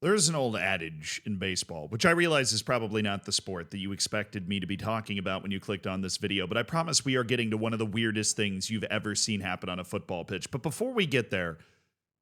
There's an old adage in baseball, which I realize is probably not the sport that you expected me to be talking about when you clicked on this video, but I promise we are getting to one of the weirdest things you've ever seen happen on a football pitch. But before we get there,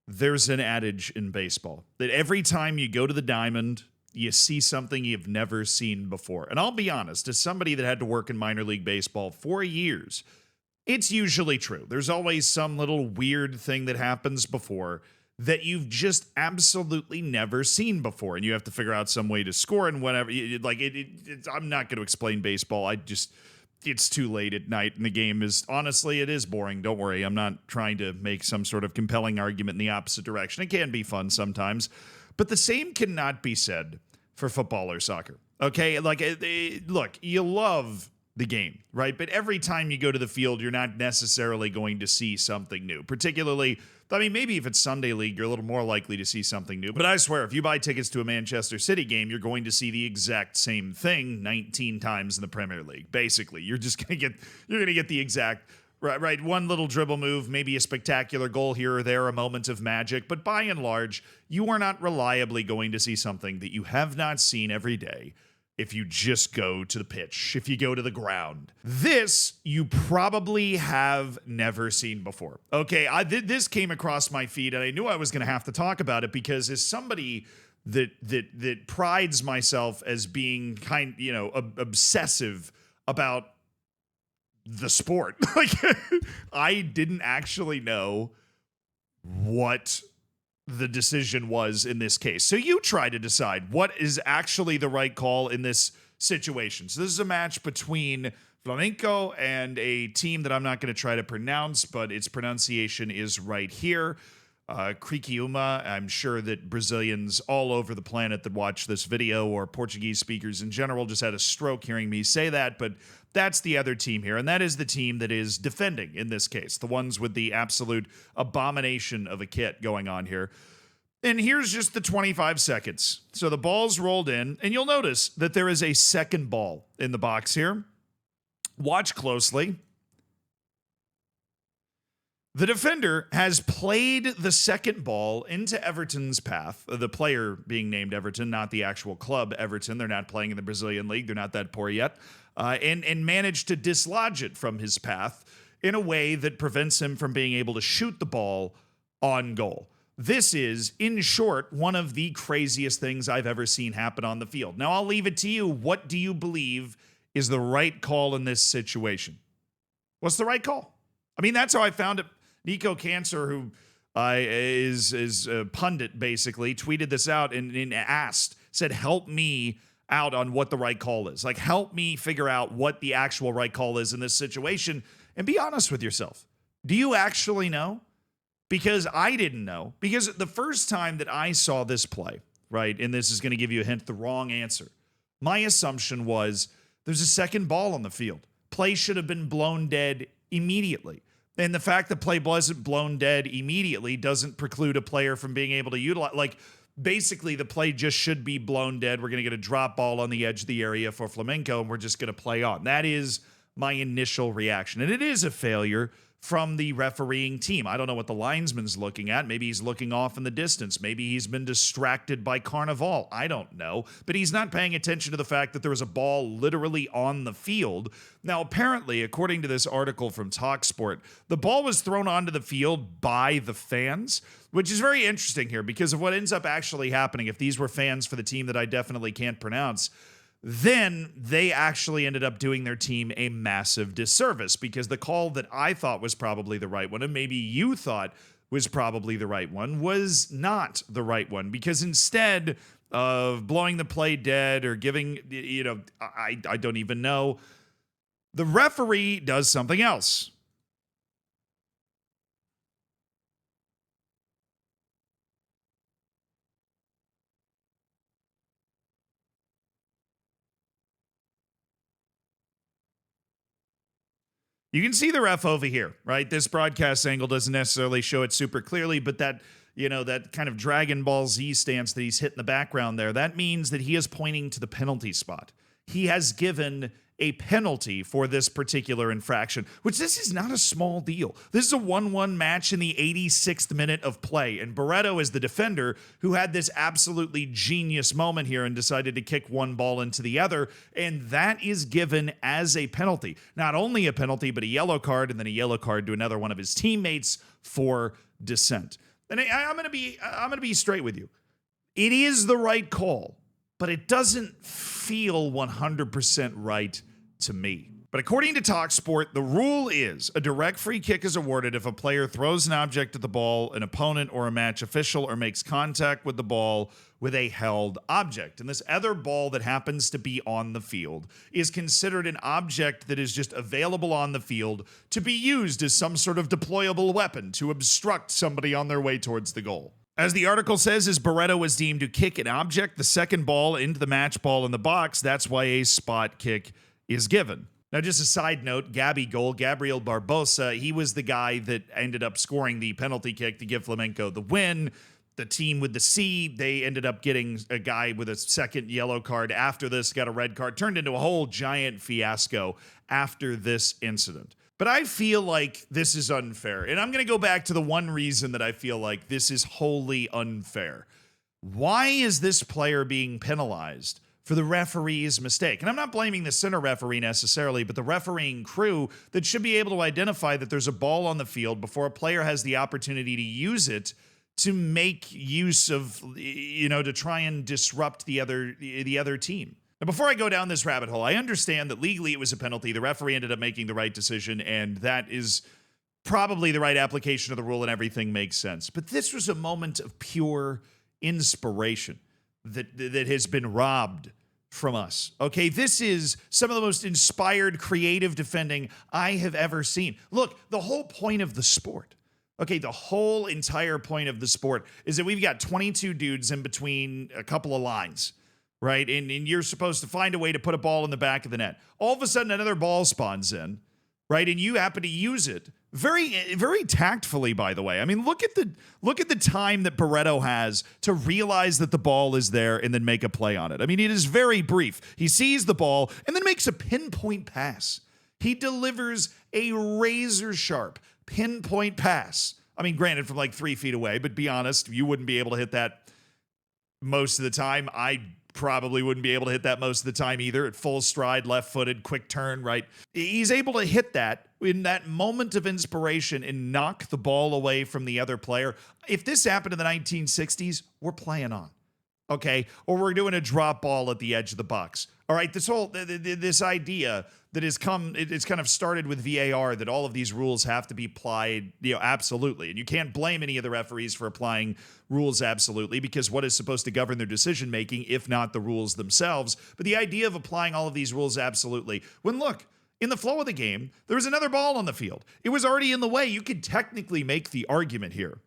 there's an adage in baseball that every time you go to the diamond, you see something you've never seen before. And I'll be honest, as somebody that had to work in minor league baseball for years, it's usually true. There's always some little weird thing that happens before that you've just absolutely never seen before, and you have to figure out some way to score and whatever. I'm not going to explain baseball. It's too late at night, and the game is, honestly, it is boring. Don't worry. I'm not trying to make some sort of compelling argument in the opposite direction. It can be fun sometimes, but the same cannot be said for football or soccer. Okay, look, you love the game, right? But every time you go to the field, you're not necessarily going to see something new. Particularly, I mean, maybe if it's Sunday League, you're a little more likely to see something new. But I swear, if you buy tickets to a Manchester City game, you're going to see the exact same thing 19 times in the Premier League. Basically, you're going to get the exact right, one little dribble move, maybe a spectacular goal here or there, a moment of magic. But by and large, you are not reliably going to see something that you have not seen every day. If you just go to the pitch, if you go to the ground. This you probably have never seen before. Okay, this came across my feed, and I knew I was going to have to talk about it because as somebody that prides myself as being obsessive about the sport, like I didn't actually know what the decision was in this case. So you try to decide what is actually the right call in this situation. So this is a match between Flamenco and a team that I'm not going to try to pronounce, but its pronunciation is right here. Criciúma. I'm sure that Brazilians all over the planet that watch this video, or Portuguese speakers in general, just had a stroke hearing me say that, but that's the other team here, and that is the team that is defending in this case, the ones with the absolute abomination of a kit going on here. And here's just the 25 seconds. So the ball's rolled in, and you'll notice that there is a second ball in the box here. Watch closely. The defender has played the second ball into Everton's path, the player being named Everton, not the actual club Everton. They're not playing in the Brazilian league. They're not that poor yet. And managed to dislodge it from his path in a way that prevents him from being able to shoot the ball on goal. This is, in short, one of the craziest things I've ever seen happen on the field. Now, I'll leave it to you. What do you believe is the right call in this situation? What's the right call? I mean, that's how I found it. Nico Cancer, who is a pundit, basically, tweeted this out and said, help me out on what the right call is. Like, help me figure out what the actual right call is in this situation. And be honest with yourself. Do you actually know? Because I didn't know. Because the first time that I saw this play, right, and this is going to give you a hint, the wrong answer, my assumption was there's a second ball on the field. Play should have been blown dead immediately. And the fact that play wasn't blown dead immediately doesn't preclude a player from being able to utilize, like, basically the play just should be blown dead. We're going to get a drop ball on the edge of the area for Flamenco, and we're just going to play on. That is my initial reaction. And it is a failure from the refereeing team. I don't know what the linesman's looking at. Maybe he's looking off in the distance. Maybe he's been distracted by Carnival. I don't know. But he's not paying attention to the fact that there was a ball literally on the field. Now, apparently, according to this article from TalkSport, the ball was thrown onto the field by the fans, which is very interesting here because of what ends up actually happening. If these were fans for the team that I definitely can't pronounce, then they actually ended up doing their team a massive disservice because the call that I thought was probably the right one, and maybe you thought was probably the right one, was not the right one, because instead of blowing the play dead or giving, I don't even know, the referee does something else. You can see the ref over here, right? This broadcast angle doesn't necessarily show it super clearly, but that kind of Dragon Ball Z stance that he's hit in the background there, that means that he is pointing to the penalty spot. He has given a penalty for this particular infraction, which this is not a small deal. This is a 1-1 match in the 86th minute of play, and Barreto is the defender who had this absolutely genius moment here and decided to kick one ball into the other, and that is given as a penalty. Not only a penalty, but a yellow card, and then a yellow card to another one of his teammates for dissent. And I'm going to be straight with you. It is the right call, but it doesn't feel 100% right to me. But according to TalkSport, the rule is a direct free kick is awarded if a player throws an object at the ball, an opponent, or a match official, or makes contact with the ball with a held object. And this other ball that happens to be on the field is considered an object that is just available on the field to be used as some sort of deployable weapon to obstruct somebody on their way towards the goal. As the article says, as Barreto was deemed to kick an object, the second ball into the match ball in the box, that's why a spot kick is given. Now, just a side note, Gabriel Barbosa, he was the guy that ended up scoring the penalty kick to give Flamenco the win. The team with the C, they ended up getting a guy with a second yellow card after this, got a red card, turned into a whole giant fiasco after this incident. But I feel like this is unfair. And I'm going to go back to the one reason that I feel like this is wholly unfair. Why is this player being penalized for the referee's mistake? And I'm not blaming the center referee necessarily, but the refereeing crew that should be able to identify that there's a ball on the field before a player has the opportunity to use it to make use of, to try and disrupt the other team. Now, before I go down this rabbit hole, I understand that legally it was a penalty. The referee ended up making the right decision, and that is probably the right application of the rule, and everything makes sense. But this was a moment of pure inspiration that has been robbed from us. Okay, this is some of the most inspired, creative defending I have ever seen. Look, the whole point of the sport, the whole entire point of the sport is that we've got 22 dudes in between a couple of lines, right? And you're supposed to find a way to put a ball in the back of the net. All of a sudden, another ball spawns in, right? And you happen to use it very, very tactfully, by the way. I mean, look at the time that Barreto has to realize that the ball is there and then make a play on it. I mean, it is very brief. He sees the ball and then makes a pinpoint pass. He delivers a razor-sharp pinpoint pass. I mean, granted, from like 3 feet away, but be honest, you wouldn't be able to hit that most of the time. I probably wouldn't be able to hit that most of the time either. At full stride, left-footed, quick turn, right? He's able to hit that in that moment of inspiration and knock the ball away from the other player. If this happened in the 1960s, we're playing on, okay? Or we're doing a drop ball at the edge of the box. All right, this idea that has come, it's kind of started with VAR, that all of these rules have to be applied, absolutely. And you can't blame any of the referees for applying rules absolutely, because what is supposed to govern their decision making, if not the rules themselves? But the idea of applying all of these rules absolutely, when look, in the flow of the game, there was another ball on the field. It was already in the way. You could technically make the argument here,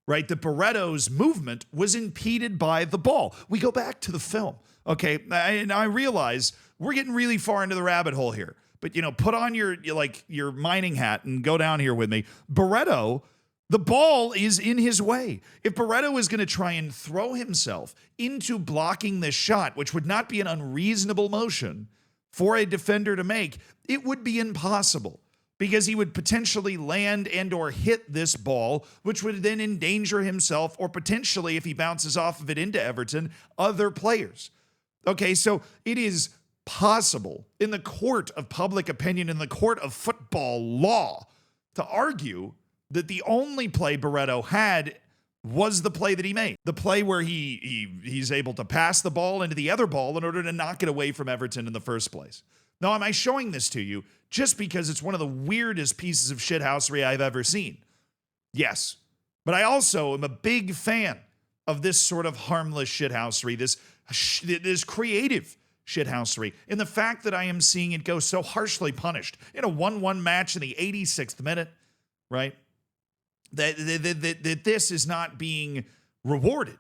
right, that Barreto's movement was impeded by the ball. We go back to the film. Okay, and I realize we're getting really far into the rabbit hole here, but put on your mining hat and go down here with me. Barreto, the ball is in his way. If Barreto is going to try and throw himself into blocking this shot, which would not be an unreasonable motion for a defender to make, it would be impossible, because he would potentially land and or hit this ball, which would then endanger himself, or potentially, if he bounces off of it into Everton, other players. Okay, so it is possible in the court of public opinion, in the court of football law, to argue that the only play Barreto had was the play that he made. The play where he's able to pass the ball into the other ball in order to knock it away from Everton in the first place. Now, am I showing this to you just because it's one of the weirdest pieces of shithousery I've ever seen? Yes. But I also am a big fan of this sort of harmless shithousery, this creative shithousery, and the fact that I am seeing it go so harshly punished in a 1-1 match in the 86th minute, right? That this is not being rewarded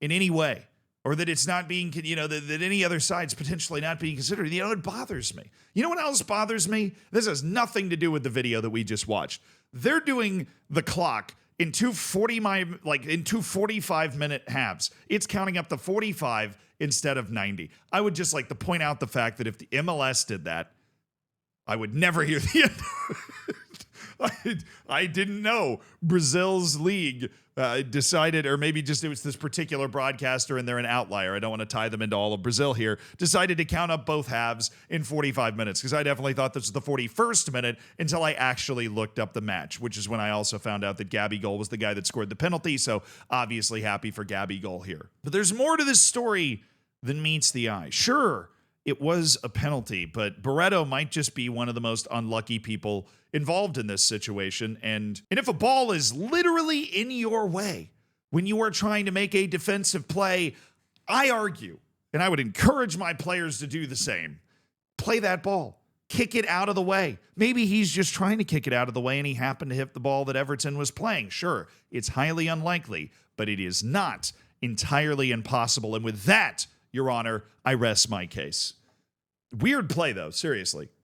in any way, or that it's not being, that any other side's potentially not being considered. It bothers me. You know what else bothers me? This has nothing to do with the video that we just watched. They're doing the clock in two 45-minute halves. It's counting up to 45 instead of 90. I would just like to point out the fact that if the MLS did that, I would never hear the end. I didn't know Brazil's league decided, or maybe just it was this particular broadcaster and they're an outlier. I don't want to tie them into all of Brazil here. Decided to count up both halves in 45 minutes because I definitely thought this was the 41st minute until I actually looked up the match, which is when I also found out that Gabigol was the guy that scored the penalty. So obviously happy for Gabigol here. But there's more to this story than meets the eye. Sure, it was a penalty, but Barreto might just be one of the most unlucky people involved in this situation. And if a ball is literally in your way when you are trying to make a defensive play, I argue, and I would encourage my players to do the same, play that ball. Kick it out of the way. Maybe he's just trying to kick it out of the way and he happened to hit the ball that Everton was playing. Sure, it's highly unlikely, but it is not entirely impossible. And with that, Your Honor, I rest my case. Weird play, though, seriously.